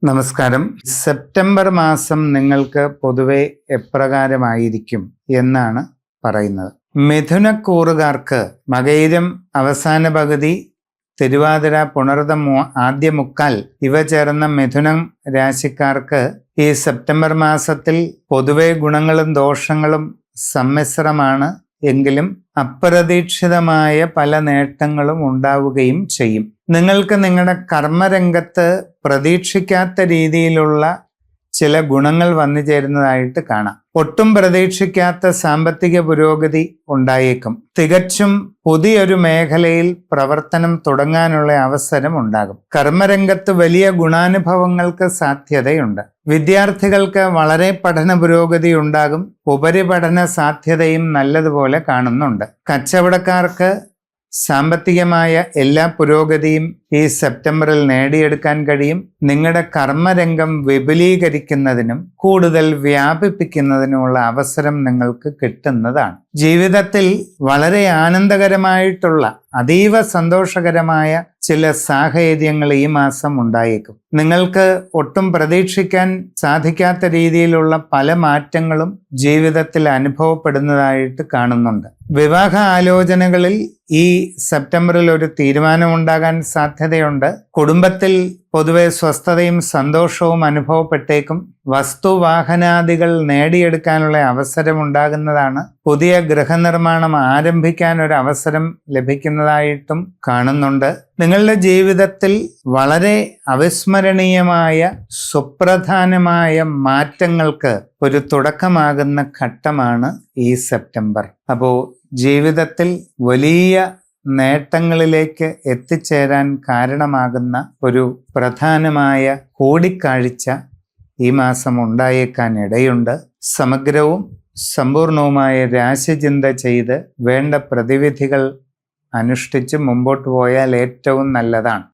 നമസ്കാരം. സെപ്റ്റംബർ മാസം നിങ്ങൾക്ക് പൊതുവെ എപ്രകാരമായിരിക്കും എന്നാണ് പറയുന്നത്. മിഥുനക്കൂറുകാർക്ക് മകയിരം അവസാന പകുതി, തിരുവാതിര, പുണർതം ആദ്യ മുക്കാൽ ഇവ ചേർന്ന മിഥുനം രാശിക്കാർക്ക് ഈ സെപ്റ്റംബർ മാസത്തിൽ പൊതുവെ ഗുണങ്ങളും ദോഷങ്ങളും സമ്മിശ്രമാണ്. എങ്കിലും അപ്രതീക്ഷിതമായ പല നേട്ടങ്ങളും ഉണ്ടാവുകയും ചെയ്യും. നിങ്ങൾക്ക് നിങ്ങളുടെ കർമ്മരംഗത്ത് പ്രതീക്ഷിക്കാത്ത രീതിയിലുള്ള ചില ഗുണങ്ങൾ വന്നു ചേരുന്നതായിട്ട് കാണാം. ഒട്ടും പ്രതീക്ഷിക്കാത്ത സാമ്പത്തിക പുരോഗതി ഉണ്ടായേക്കും. തികച്ചും പുതിയൊരു മേഖലയിൽ പ്രവർത്തനം തുടങ്ങാനുള്ള അവസരം ഉണ്ടാകും. കർമ്മരംഗത്ത് വലിയ ഗുണാനുഭവങ്ങൾക്ക് സാധ്യതയുണ്ട്. വിദ്യാർത്ഥികൾക്ക് വളരെ പഠന പുരോഗതി ഉണ്ടാകും. ഉപരിപഠന സാധ്യതയും നല്ലതുപോലെ കാണുന്നുണ്ട്. കച്ചവടക്കാർക്ക് സാമ്പത്തികമായ എല്ലാ പുരോഗതിയും ഈ സെപ്റ്റംബറിൽ നേടിയെടുക്കാൻ കഴിയും. നിങ്ങളുടെ കർമ്മരംഗം വിപുലീകരിക്കുന്നതിനും കൂടുതൽ വ്യാപിപ്പിക്കുന്നതിനുമുള്ള അവസരം നിങ്ങൾക്ക് കിട്ടുന്നതാണ്. ജീവിതത്തിൽ വളരെ ആനന്ദകരമായിട്ടുള്ള, അതീവ സന്തോഷകരമായ ചില സാഹചര്യങ്ങൾ ഈ മാസം ഉണ്ടായേക്കും. നിങ്ങൾക്ക് ഒട്ടും പ്രതീക്ഷിക്കാൻ സാധിക്കാത്ത രീതിയിലുള്ള പല മാറ്റങ്ങളും ജീവിതത്തിൽ അനുഭവപ്പെടുന്നതായിട്ട് കാണുന്നുണ്ട്. വിവാഹ ആലോചനകളിൽ ഈ സെപ്റ്റംബറിൽ ഒരു തീരുമാനമുണ്ടാകാൻ സാധ്യതയുണ്ട്. കുടുംബത്തിൽ പൊതുവെ സ്വസ്ഥതയും സന്തോഷവും അനുഭവപ്പെട്ടേക്കും. വസ്തുവാഹനാദികൾ നേടിയെടുക്കാനുള്ള അവസരം ഉണ്ടാകുന്നതാണ്. പുതിയ ഗൃഹനിർമ്മാണം ആരംഭിക്കാൻ ഒരു അവസരം ലഭിക്കുന്നതായിട്ടും കാണുന്നുണ്ട്. നിങ്ങളുടെ ജീവിതത്തിൽ വളരെ അവിസ്മരണീയമായ സുപ്രധാനമായ മാറ്റങ്ങൾക്ക് ഒരു തുടക്കമാകുന്ന ഘട്ടമാണ് ഈ സെപ്റ്റംബർ. അപ്പോൾ ജീവിതത്തിൽ വലിയ നേട്ടങ്ങളിലേക്ക് എത്തിച്ചേരാൻ കാരണമാകുന്ന ഒരു പ്രധാനമായ കൂടിക്കാഴ്ച ഈ മാസം ഉണ്ടായേക്കാൻ ഇടയുണ്ട്. സമഗ്രവും സമ്പൂർണവുമായ രാശിചിന്ത ചെയ്ത് വേണ്ട പ്രതിവിധികൾ അനുഷ്ഠിച്ച് മുമ്പോട്ട് പോയാൽ ഏറ്റവും നല്ലതാണ്.